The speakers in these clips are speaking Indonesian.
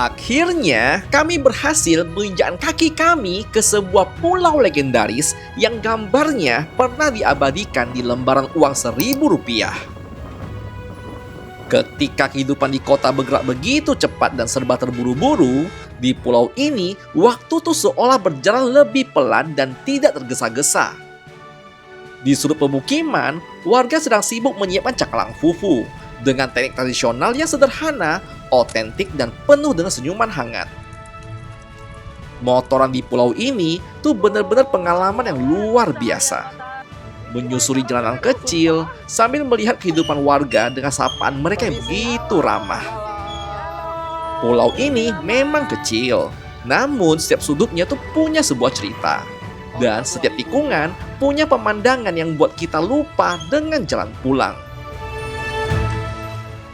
Akhirnya, kami berhasil menginjakkan kaki kami ke sebuah pulau legendaris yang gambarnya pernah diabadikan di lembaran uang Rp1.000. Ketika kehidupan di kota bergerak begitu cepat dan serba terburu-buru, di pulau ini waktu tuh seolah berjalan lebih pelan dan tidak tergesa-gesa. Di sudut pemukiman, warga sedang sibuk menyiapkan cakalang fufu dengan teknik tradisional yang sederhana, otentik, dan penuh dengan senyuman hangat. Motoran di pulau ini tuh benar-benar pengalaman yang luar biasa. Menyusuri jalanan kecil sambil melihat kehidupan warga dengan sapaan mereka yang begitu ramah. Pulau ini memang kecil, namun setiap sudutnya tuh punya sebuah cerita. Dan setiap tikungan punya pemandangan yang buat kita lupa dengan jalan pulang.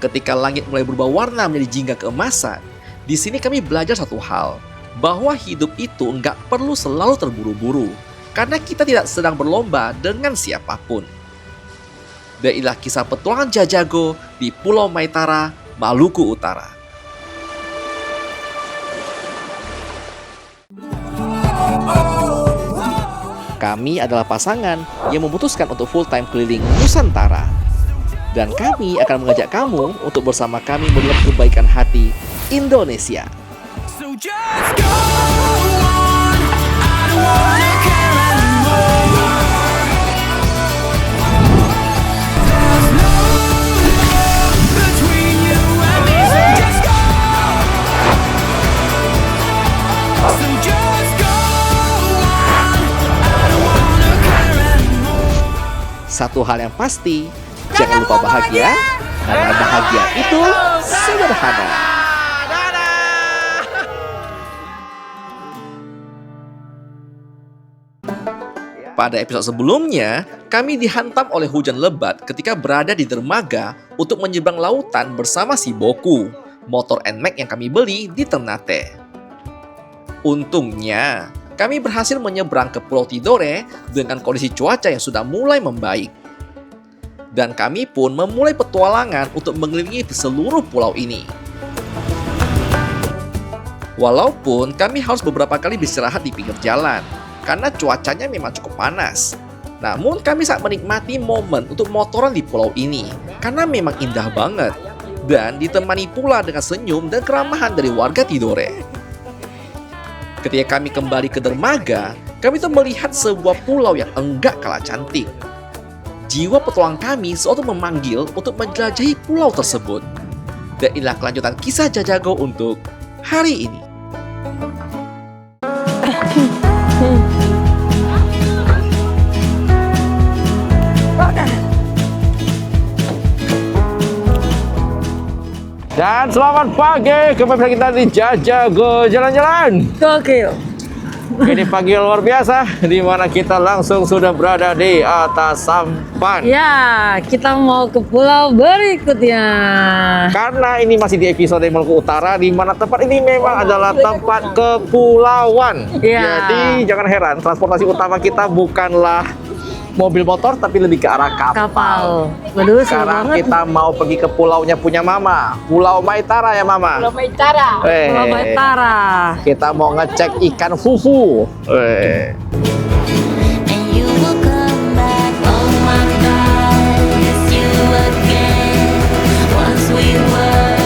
Ketika langit mulai berubah warna menjadi jingga keemasan, di sini kami belajar satu hal, bahwa hidup itu nggak perlu selalu terburu-buru, karena kita tidak sedang berlomba dengan siapapun. Dan inilah kisah petualangan Jajago di Pulau Maitara, Maluku Utara. Kami adalah pasangan yang memutuskan untuk full-time keliling Nusantara. Dan kami akan mengajak kamu untuk bersama kami melihat kebaikan hati Indonesia. Satu hal yang pasti, jangan lupa bahagia, karena bahagia itu sederhana. Pada episode sebelumnya, kami dihantam oleh hujan lebat ketika berada di dermaga untuk menyeberang lautan bersama si Boku, motor NMAX yang kami beli di Ternate. Untungnya, kami berhasil menyeberang ke Pulau Tidore dengan kondisi cuaca yang sudah mulai membaik. Dan kami pun memulai petualangan untuk mengelilingi seluruh pulau ini. Walaupun kami harus beberapa kali beristirahat di pinggir jalan, karena cuacanya memang cukup panas. Namun kami sangat menikmati momen untuk motoran di pulau ini, karena memang indah banget. Dan ditemani pula dengan senyum dan keramahan dari warga Tidore. Ketika kami kembali ke dermaga, kami tuh melihat sebuah pulau yang enggak kalah cantik. Jiwa petualang kami seolah memanggil untuk menjelajahi pulau tersebut. Dan inilah kelanjutan kisah Jajago untuk hari ini. Dan selamat pagi, kembali kita di Jajago jalan-jalan. Gokil. Ini pagi luar biasa, di mana kita langsung sudah berada di atas sampan. Ya, kita mau ke pulau berikutnya. Karena ini masih di episode Maluku Utara, di mana tempat ini memang adalah tempat kepulauan. Ya. Jadi jangan heran, transportasi utama kita bukanlah mobil motor, tapi lebih ke arah kapal. Waduh, seru Sekarang banget. kita mau pergi ke pulaunya punya Mama, Pulau Maitara ya Mama. Pulau Maitara. Kita mau ngecek ikan fufu. And you will come back, oh my God, it's you again. Once we were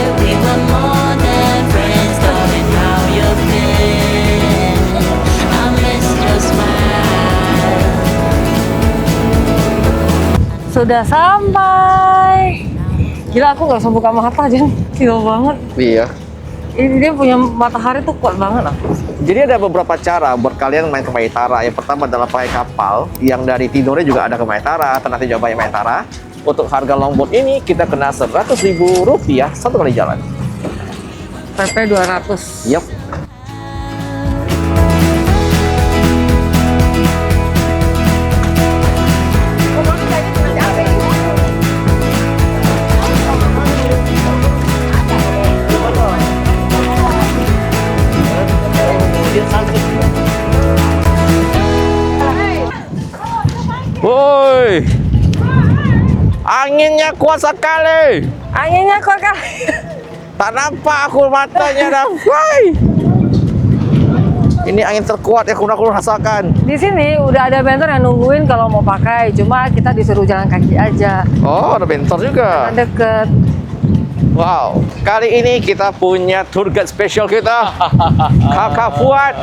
more than friends, darling, how you've been. I miss your smile. Sudah sampai. Gila, aku gak bisa buka mata, Jen. Gila banget. Iya. Ini dia punya matahari tuh kuat banget lah. Jadi ada beberapa cara buat kalian main ke Maitara. Yang pertama adalah pakai kapal, yang dari Tidore juga ada ke Maitara, Ternate Jawa Maitara. Untuk harga longboat ini kita kena Rp100.000 satu kali jalan. PP 200. Yap. Woi, anginnya kuat sekali. Anginnya kuat kali. Tak nampak aku matanya dah. Woi. Ini angin terkuat yang aku rasakan. Di sini udah ada bentor yang nungguin kalau mau pakai. Cuma kita disuruh jalan kaki aja. Oh, ada bentor juga. Karena deket. Wow, kali ini kita punya tour guide spesial kita, Kakak Fuad.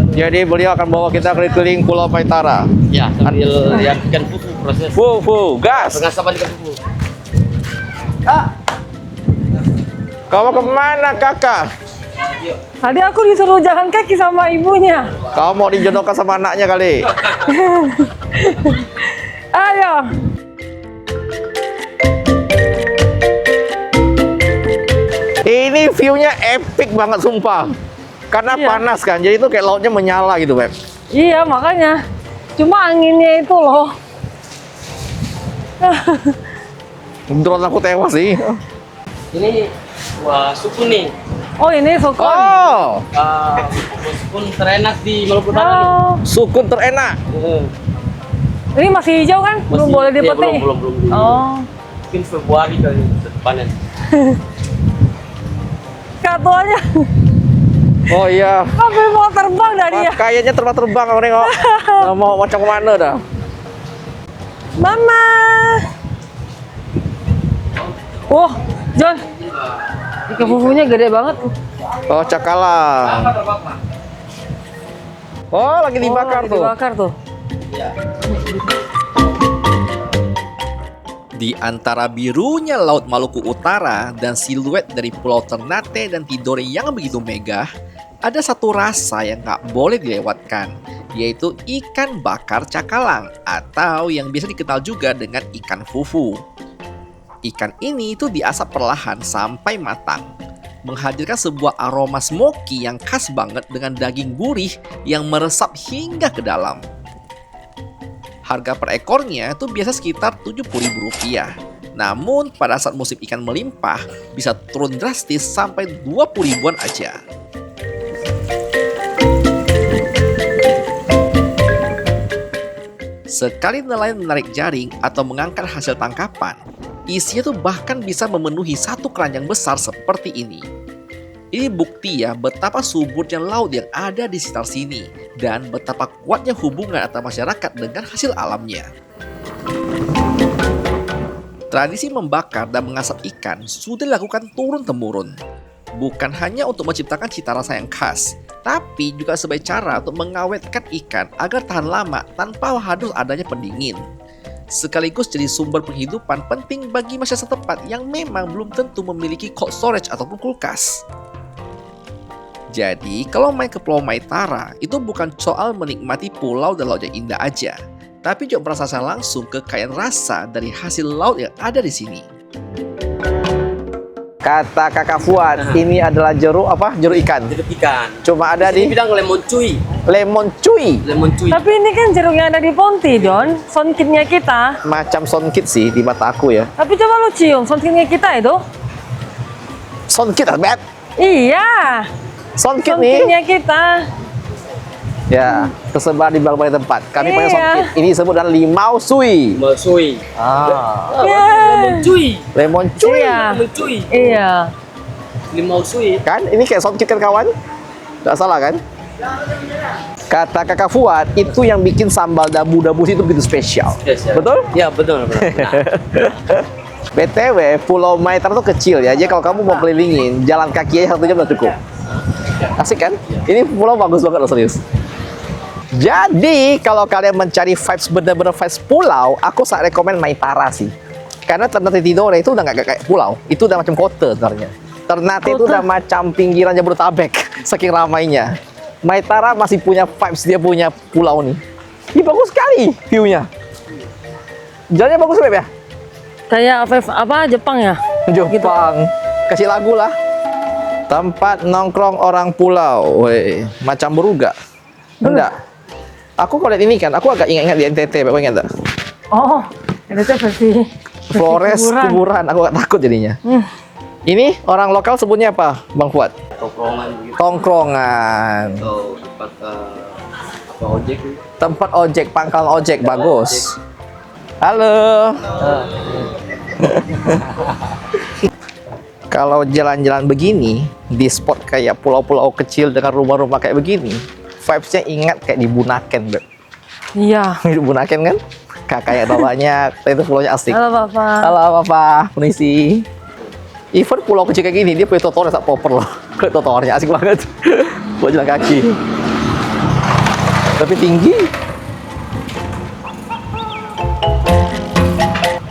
Jadi beliau akan bawa kita keliling Pulau Maitara. Ya, sambil lihat ikan fufu proses Fufu, gas. pengasapan ikan fufu. Kau mau kemana, kakak? Tadi aku disuruh jalan kaki sama ibunya. Kau mau dijodohkan sama anaknya kali? Ayo. Ini view-nya epic banget, sumpah. Karena Iya. panas kan, jadi itu kayak lautnya menyala gitu, Beb. Iya, makanya. Cuma anginnya itu loh. Drone aku tewas sih. Ini wah sukun nih. Oh, ini sukun. Oh, Sukun terenak di Maluku Utara nih. Oh, sukun terenak. ini masih hijau kan? Belum Masih- boleh iya, dipetik. belum. Oh, Mungkin Februari kali panen. katuanya. Oh iya. Sampai mau terbang dari ya. Kayaknya terbang aku nengok. Nggak mau macam kemana dah. Mama. Wah, John. Ikan fufunya gede banget. Oh, cakalang. Oh, lagi dibakar lagi tuh. Dibakar tuh. Di antara birunya Laut Maluku Utara dan siluet dari Pulau Ternate dan Tidore yang begitu megah, ada satu rasa yang nggak boleh dilewatkan, yaitu ikan bakar cakalang atau yang biasa dikenal juga dengan ikan fufu. Ikan ini itu diasap perlahan sampai matang, menghadirkan sebuah aroma smoky yang khas banget dengan daging gurih yang meresap hingga ke dalam. Harga per ekornya itu biasa sekitar Rp70.000. Namun pada saat musim ikan melimpah bisa turun drastis sampai 20 ribuan aja. Sekali nelayan menarik jaring atau mengangkat hasil tangkapan, isinya tuh bahkan bisa memenuhi satu keranjang besar seperti ini. Ini bukti ya betapa suburnya laut yang ada di sekitar sini dan betapa kuatnya hubungan antar masyarakat dengan hasil alamnya. Tradisi membakar dan mengasap ikan sudah dilakukan turun-temurun. Bukan hanya untuk menciptakan cita rasa yang khas, tapi juga sebagai cara untuk mengawetkan ikan agar tahan lama tanpa harus adanya pendingin. Sekaligus jadi sumber penghidupan penting bagi masyarakat setempat yang memang belum tentu memiliki cold storage ataupun kulkas. Jadi, kalau main ke Pulau Maitara, itu bukan soal menikmati pulau dan laut yang indah aja, tapi juga merasakan langsung kekayaan rasa dari hasil laut yang ada di sini. Kata kakak Fuad, ini adalah jeruk apa? Jeruk ikan. Jeruk ikan. Cuma ada Ini di bidang lemon cuy. lemon cuy. Lemon cuy. Tapi ini kan jeruk yang ada di Ponti, Don. Sonkitnya kita. Macam sonkit sih di mata aku ya. Tapi coba lu cium sonkitnya kita itu. Sonkit, Beb. Iya. Sonkit nih. Sonkitnya kita. Ya, tersebar di berbagai tempat. Kami Iya. panggil sonkit. Ini disebut dengan limau sui. Lemon cuy. Ah, Iya. Lemon cuy. lemon cuy. Iya. Lemon cuy. Iya. Limau cuy. Kan? Ini kayak sonkit kan kawan? Nggak salah kan? Kata kakak Fuad, itu yang bikin sambal dabu-dabu itu begitu spesial. Yes, ya. Betul? Ya, betul. BTW, Pulau Maitara tuh kecil ya. Jadi kalau kamu mau kelilingin, jalan kaki aja 1 jam udah cukup. Asik kan? Ini pulau bagus banget loh, serius. Jadi, kalau kalian mencari vibes bener-bener vibes pulau, aku sangat rekomen Maitara sih. Karena Ternate Tidore itu udah nggak kayak pulau. Itu udah macam kota sebenarnya. Ternate itu udah macam pinggiran Jabodetabek, saking ramainya. Maitara masih punya vibes, dia punya pulau nih. Ini bagus sekali view-nya. Jalannya bagus, Beb ya? Kayak apa Jepang ya? Jepang. Kasih lagu lah. Tempat nongkrong orang pulau. Woi, macam Beruga. Enggak. Aku kalau lihat ini kan, aku agak ingat-ingat di NTT, Bapak ingat tak? Oh, itu tuh versi Flores kuburan. kuburan. Aku agak takut jadinya. Ini orang lokal sebutnya apa, Bang Fuad? Tongkrongan gitu. Tongkrongan. Atau tempat apa ojek gitu. Tempat ojek, pangkalan ojek, bagus. Halo. Kalau jalan-jalan begini di spot kayak pulau-pulau kecil dengan rumah-rumah kayak begini, vibes-nya ingat kayak di Bunaken, Beb. Iya. Di Bunaken kan? Kakaknya banyak, itu pulaunya asik. Halo Bapak. Halo Bapak, permisi. Even pulau kecil kayak gini, dia punya trotoar tak proper loh. Trotoarnya asik banget. Buat jalan kaki. Tapi tinggi.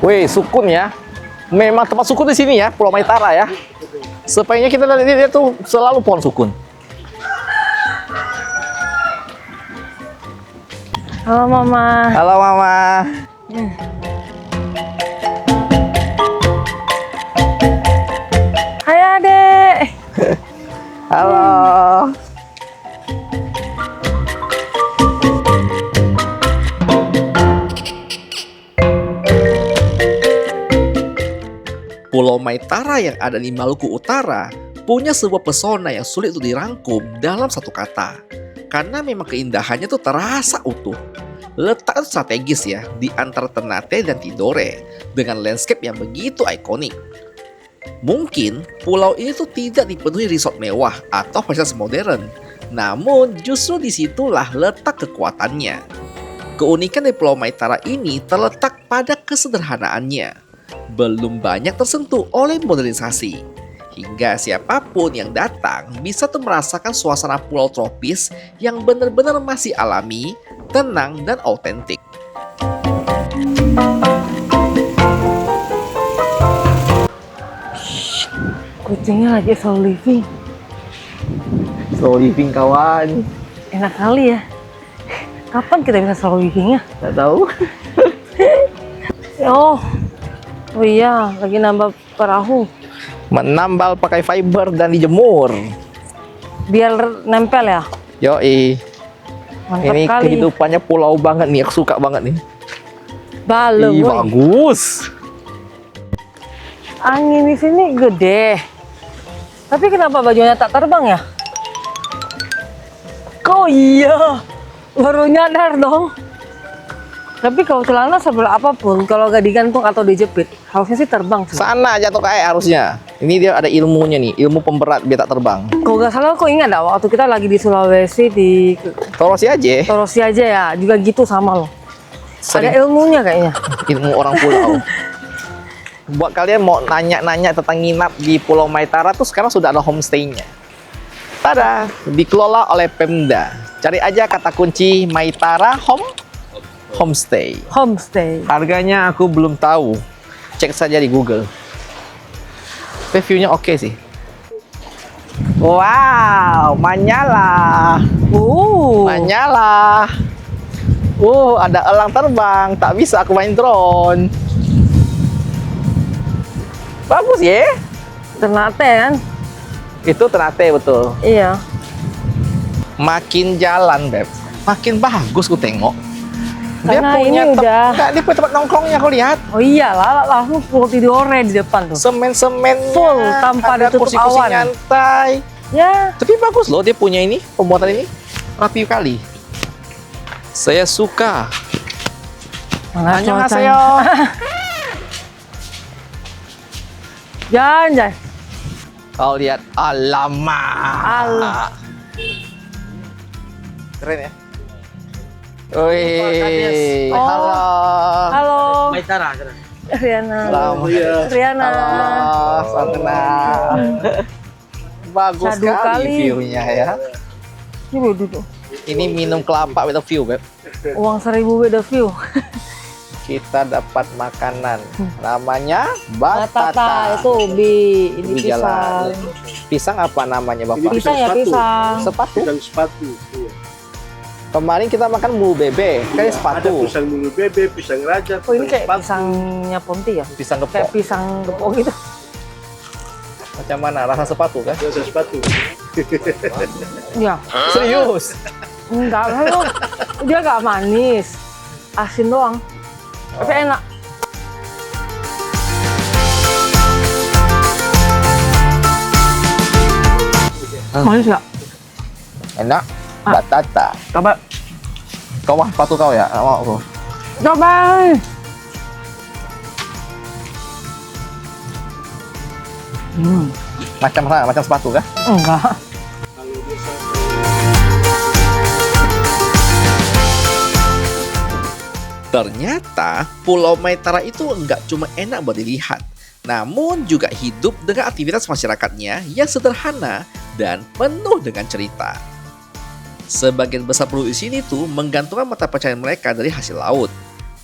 Wih, sukun ya. Memang tempat sukun di sini ya, Pulau Maitara ya. Sebaiknya kita lihat dia tuh selalu pohon sukun. Halo Mama. Halo Mama. Hai Adek. Halo. Pulau Maitara yang ada di Maluku Utara punya sebuah pesona yang sulit untuk dirangkum dalam satu kata. Karena memang keindahannya tuh terasa utuh. Letak itu strategis ya di antara Ternate dan Tidore dengan landscape yang begitu ikonik. Mungkin pulau ini tuh tidak dipenuhi resort mewah atau fasilitas modern. Namun justru disitulah letak kekuatannya. Keunikan dari Pulau Maitara ini terletak pada kesederhanaannya. Belum banyak tersentuh oleh modernisasi. Hingga siapapun yang datang bisa tuh merasakan suasana pulau tropis yang benar-benar masih alami, tenang, dan autentik. Kucingnya lagi slow living. Slow living kawan. Enak kali ya. Kapan kita bisa slow living ya? Nggak tahu. Oh iya, lagi nambah perahu. Menambal pakai fiber dan dijemur. Biar nempel ya. Yoi. Mantap Ini kali. kehidupannya pulau banget nih, aku suka banget nih. Balem, Ih, woy. bagus. Angin di sini gede. Tapi kenapa bajunya tak terbang ya? Kok iya? Baru nyadar dong. Tapi kalau celana sebelah apapun, kalau gak digantung atau dijepit, harusnya sih terbang sih. Sana jatuh ke air harusnya. Ini dia ada ilmunya nih, ilmu pemberat biar tak terbang. Kalau gak salah, kok ingat gak waktu kita lagi di Sulawesi di Torosi aja, Torosi aja ya, juga gitu sama loh. Ada sering ilmunya kayaknya. ilmu orang pulau. Buat kalian mau nanya-nanya tentang nginap di Pulau Maitara tuh sekarang sudah ada homestay-nya. Tada, dikelola oleh Pemda. Cari aja kata kunci Maitara Homestay. Homestay. Harganya aku belum tahu. Cek saja di Google. Reviewnya oke sih. Wow, menyala. Menyala. Ada elang terbang. Tak bisa aku main drone. Bagus ya. Ternate kan? Itu Ternate betul. Iya. Makin jalan, Beb, makin bagus ku tengok. Karena ini udah- dia punya tempat nongkrongnya aku lihat. Oh iyalah, langsung full Tidore di depan tuh. Semen-semen Full, tanpa ada ditutup kursi-kursi awan. nyantai. Ya, Tapi bagus loh dia punya ini, pembuatan ini rapi kali. Saya suka. mana Annyeonghaseyo. cuacanya. Jangan. Kau lihat, Alah. Keren ya. Wih, Oh. halo. Halo, Maitara. Riana. Halo. Riana. Halo, salam kenal. Bagus Sadu sekali kali. view-nya ya. Ini duduk. Ini minum kelapa with a view, Beb. Uang 1.000 beda view. Kita dapat makanan. Namanya Batata batata. itu ubi, ini Ubi jalan. pisang. Pisang apa namanya, Bapak? Pisang ya pisang. Sepatu. Pisang sepatu. Iya. Kemarin kita makan bulu bebe, kayak Ada sepatu. pisang bulu bebe, pisang raja, Oh ini kayak sepatu. pisangnya Ponti ya? Pisang Kayak gepok. pisang gepok gitu. Macam mana? Rasa sepatu kan? Ada sepatu. Iya. Serius? Enggak, kalau dia gak manis. Asin doang. Tapi enak. Manis gak? Enak. Batata. Coba. Kau mah sepatu kau ya? Nggak mau aku. Coba. Macam sepatu kah? Enggak. Kalau dia Ternyata Pulau Maitara itu nggak cuma enak buat dilihat, namun juga hidup dengan aktivitas masyarakatnya yang sederhana dan penuh dengan cerita. Sebagian besar penduduk di sini tuh menggantungkan mata pencaharian mereka dari hasil laut.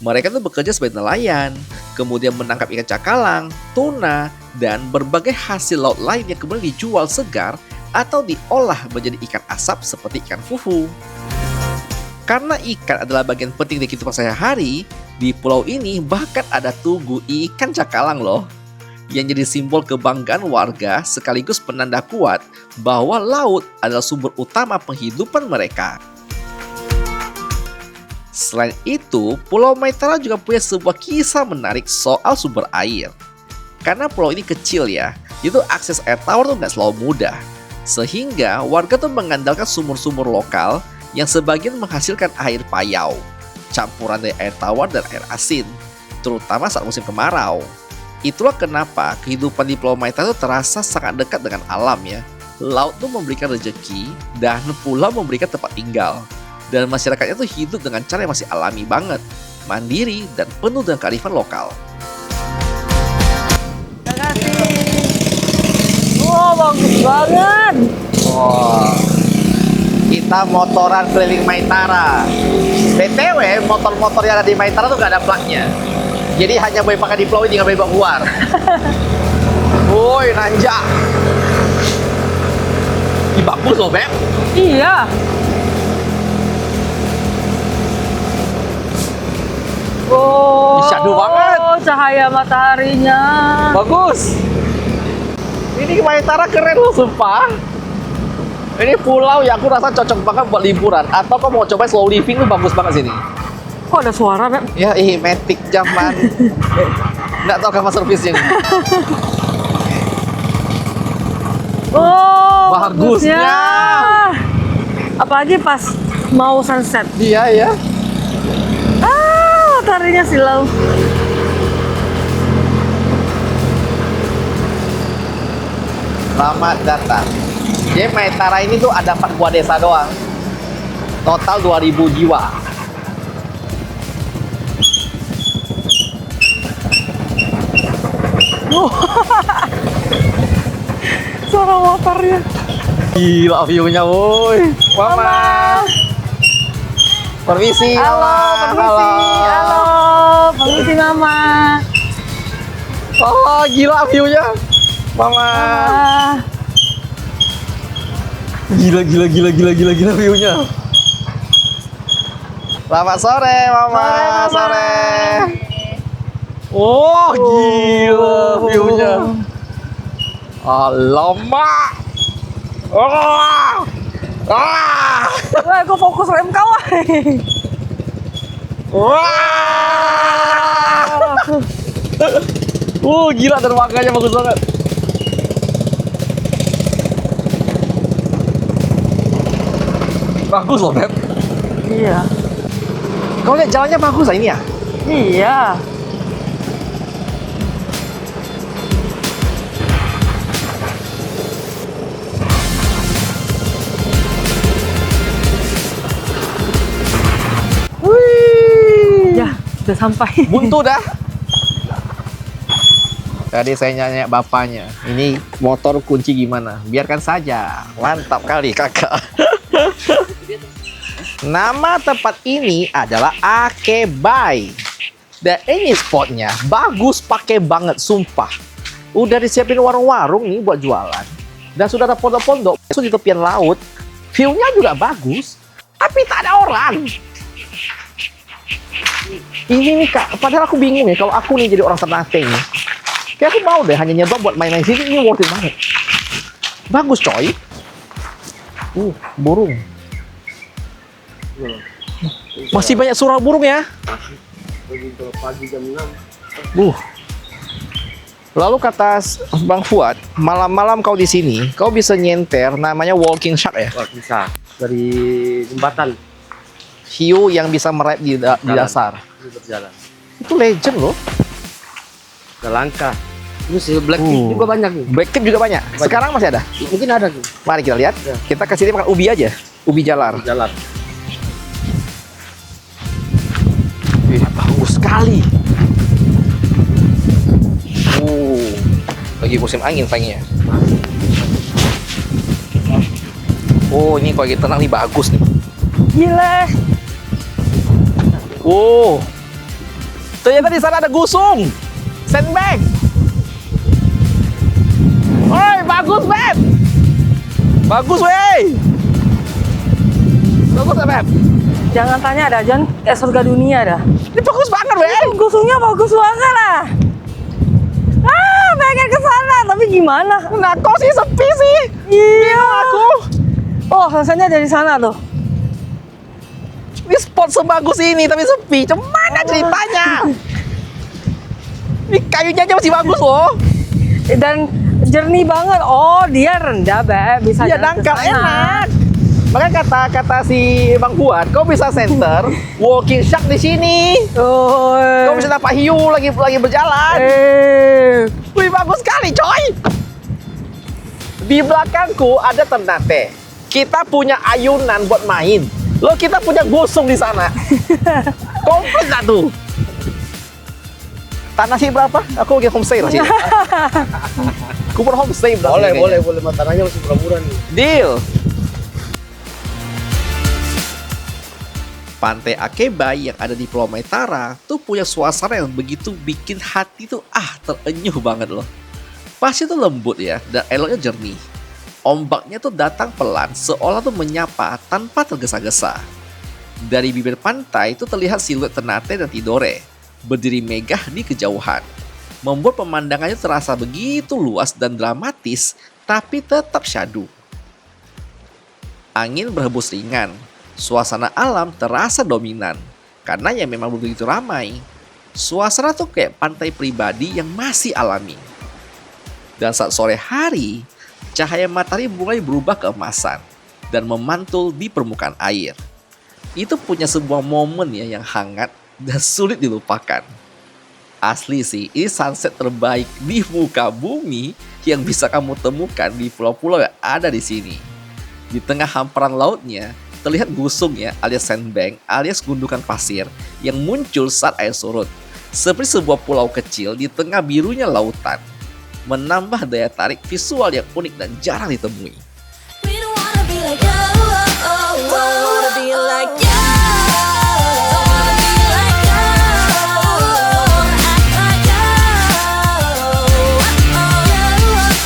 Mereka tuh bekerja sebagai nelayan, kemudian menangkap ikan cakalang, tuna, dan berbagai hasil laut lain yang kemudian dijual segar atau diolah menjadi ikan asap seperti ikan fufu. Karena ikan adalah bagian penting dari kehidupan sehari-hari, di pulau ini bahkan ada tugu ikan cakalang loh. Yang jadi simbol kebanggaan warga sekaligus penanda kuat bahwa laut adalah sumber utama penghidupan mereka. Selain itu, Pulau Maitara juga punya sebuah kisah menarik soal sumber air. Karena pulau ini kecil ya, itu akses air tawar tuh nggak selalu mudah. Sehingga warga tuh mengandalkan sumur-sumur lokal yang sebagian menghasilkan air payau, campuran dari air tawar dan air asin, terutama saat musim kemarau. Itulah kenapa kehidupan di Pulau Maitara itu terasa sangat dekat dengan alam ya. Laut tuh memberikan rezeki dan pulau memberikan tempat tinggal. Dan masyarakatnya tuh hidup dengan cara yang masih alami banget, mandiri dan penuh dengan kearifan lokal. Terima kasih. Wow, bagus banget. Wah, kita motoran keliling Maitara. BTW, motor-motor yang ada di Maitara tuh gak ada plaknya. Jadi hanya boleh pakai di pulau ini, nggak boleh bawa keluar. Woi, nanjak. Ih, bagus loh, Beb. Iya. Oh, Syahdu banget. Cahaya mataharinya. Bagus. Ini Maitara keren loh, sumpah. Ini pulau yang aku rasa cocok banget buat liburan. Atau kau mau coba slow living tuh bagus banget sini. Kok ada suara, Beb? Ya, Matic zaman. Nggak tahu kamar servisnya nih. Oh, Bagusnya. bagusnya. Apalagi pas mau sunset. Iya, ya. Ah, mataharinya silau. Selamat datang. Jadi Maitara ini tuh ada 4 buah desa doang. Total 2000 jiwa. Suara motornya. Gila view-nya, woi. Mama. Permisi. Halo, permisi. Halo, permisi Mama. Oh, gila view-nya. Mama. Ah, Gila view-nya. Selamat sore, Mama. Sore, Mama. Oh, gila view-nya. Alamak. Wah. Wah. Wah, aku fokus rem kawah. Wah. Gila dermaganya bagus banget. Bagus loh, Beb. Iya. Kau lihat jalannya bagus lah ini ya? Iya. Wih. Ya, udah sampai. Buntu dah. Tadi saya nanya bapaknya, ini motor kunci gimana? Biarkan saja. Mantap kali kakak. Nama tempat ini adalah Akebai. Dan ini spotnya bagus, pakai banget, sumpah. Udah disiapin warung-warung nih buat jualan. Dan sudah ada pondok-pondok di tepian laut. View-nya juga bagus, tapi tak ada orang. Ini nih kak, padahal aku bingung ya kalau aku nih jadi orang Ternate nih. Kayak aku mau deh hanya nyoba buat main-main sini, ini worth it banget. Bagus coy. Burung. Masih banyak suara burung ya. kalau pagi jam 6. Lalu kata Bang Fuad, malam-malam kau di sini, kau bisa nyenter namanya walking shark ya. Wah, bisa. Dari jembatan Hiu yang bisa merayap di dasar. itu berjalan. Itu legend loh. Udah langka. Terus ya Blackpink juga banyak nih. Blackpink juga banyak. Sekarang masih ada. Mungkin ada nih. Mari kita lihat. Kita kasih dia makan ubi aja. Ubi jalar. Jalan. Wih, bagus sekali. Lagi musim angin sayangnya. Oh, ini kalau lagi tenang nih bagus nih. Gila. Ternyata di sana ada gusung. Sandbag. Woi, bagus, Beb. Bagus, wey. Bagus, Beb. Jangan tanya dah, John. Kayak surga dunia dah. Ini bagus banget, wey. Gusungnya bagus banget lah. Pengen ke sana, tapi gimana? Nah, kok sih sepi sih? Iya. Aku. Oh, rasanya dari sana tuh. Ini spot sebagus ini tapi sepi. Gimana ceritanya? Ini kayunya aja masih bagus loh. Dan jernih banget. Oh, dia rendah, Beb. Bisa Iya, jalan ke dangkal sana. enak. Makanya kata si Bang Fuad, kau bisa center walking shark di sini. Oh. Kau bisa dapat hiu lagi berjalan. Wih, bagus sekali, coy. Di belakangku ada Ternate. Kita punya ayunan buat main. Lo kita punya gosong di sana. Komplit lah tuh. Tanah sih berapa? Aku lagi homestay lah sih. Kupon homestay berapa? Boleh. Matananya masih murah-murah nih. Deal. Pantai Akeba yang ada di Pulau Maitara tuh punya suasana yang begitu bikin hati tuh terenyuh banget loh. Pasir tuh lembut ya dan airnya jernih. Ombaknya tuh datang pelan seolah tuh menyapa tanpa tergesa-gesa. Dari bibir pantai tuh terlihat siluet Ternate dan Tidore berdiri megah di kejauhan. Membuat pemandangannya terasa begitu luas dan dramatis tapi tetap syahdu. Angin berhembus ringan. Suasana alam terasa dominan karena ya memang begitu ramai. Suasana tuh kayak pantai pribadi yang masih alami. Dan saat sore hari, cahaya matahari mulai berubah keemasan dan memantul di permukaan air. Itu punya sebuah momen ya yang hangat dan sulit dilupakan. Asli sih, ini sunset terbaik di muka bumi yang bisa kamu temukan di pulau-pulau yang ada di sini. Di tengah hamparan lautnya, terlihat gusung ya alias sandbank alias gundukan pasir yang muncul saat air surut. Seperti sebuah pulau kecil di tengah birunya lautan. Menambah daya tarik visual yang unik dan jarang ditemui. We don't wanna be like you. Don't wanna be like you. Don't wanna be like you. Act like you.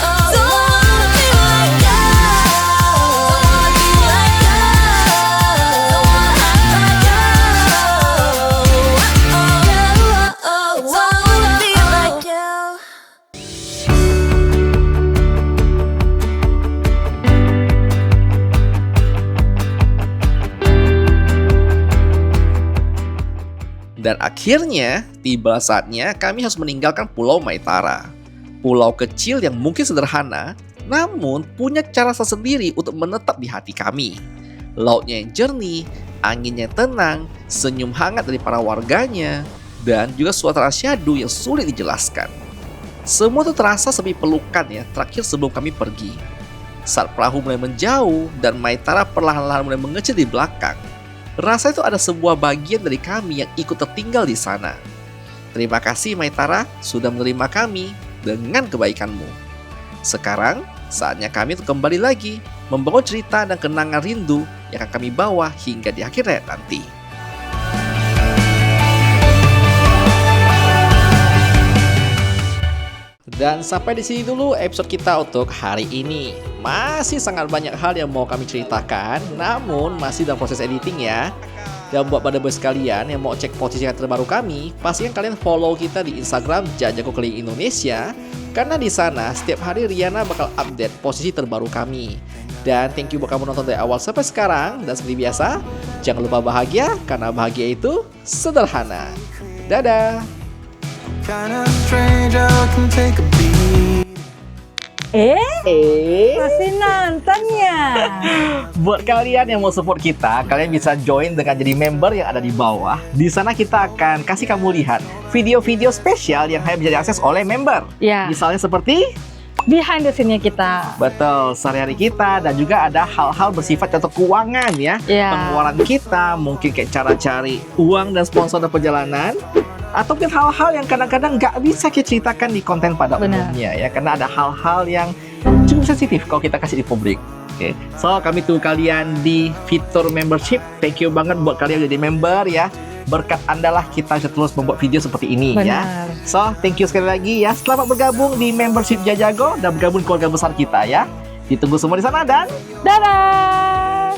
Don't wanna be like you. Don't wanna be like you. Don't wanna act like you. Don't wanna be like you. Dan akhirnya, tiba saatnya kami harus meninggalkan Pulau Maitara. Pulau kecil yang mungkin sederhana, namun punya cara tersendiri untuk menetap di hati kami. Lautnya yang jernih, anginnya tenang, senyum hangat dari para warganya, dan juga suasana syahdu yang sulit dijelaskan. Semua itu terasa seperti pelukan ya terakhir sebelum kami pergi. Saat perahu mulai menjauh dan Maitara perlahan-lahan mulai mengecil di belakang, rasa itu ada sebuah bagian dari kami yang ikut tertinggal di sana. Terima kasih Maitara sudah menerima kami dengan kebaikanmu. Sekarang saatnya kami untuk kembali lagi membawa cerita dan kenangan rindu yang akan kami bawa hingga di akhir hayat nanti. Dan sampai di sini dulu episode kita untuk hari ini. Masih sangat banyak hal yang mau kami ceritakan, namun masih dalam proses editing ya. Dan buat pada bos kalian yang mau cek posisi yang terbaru kami, pastikan kalian follow kita di Instagram Jajaku Keliling Indonesia, karena di sana setiap hari Riana bakal update posisi terbaru kami. Dan thank you buat kamu nonton dari awal sampai sekarang. Dan seperti biasa, jangan lupa bahagia, karena bahagia itu sederhana. Dadah. Kinda strange how I can take a beat. Masih nonton ya? Buat kalian yang mau support kita, kalian bisa join dengan jadi member yang ada di bawah. Di sana kita akan kasih kamu lihat video-video spesial yang hanya bisa diakses oleh member. Ya, Misalnya seperti behind the scene-nya kita. betul sehari-hari kita, dan juga ada hal-hal bersifat contoh keuangan ya. Ya. Pengeluaran kita, mungkin kayak cara cari uang dan sponsor dan perjalanan. Ataupun hal-hal yang kadang-kadang nggak bisa kita ceritakan di konten pada Benar. umumnya ya, karena ada hal-hal yang cukup sensitif kalau kita kasih di publik. Oke, so kami tunggu kalian di fitur membership. Thank you banget buat kalian yang jadi member ya. Berkat Anda lah kita bisa terus membuat video seperti ini ya. Benar. So, thank you sekali lagi ya. Selamat bergabung di membership Jajago dan bergabung di keluarga besar kita ya. Ditunggu semua di sana dan Dadah!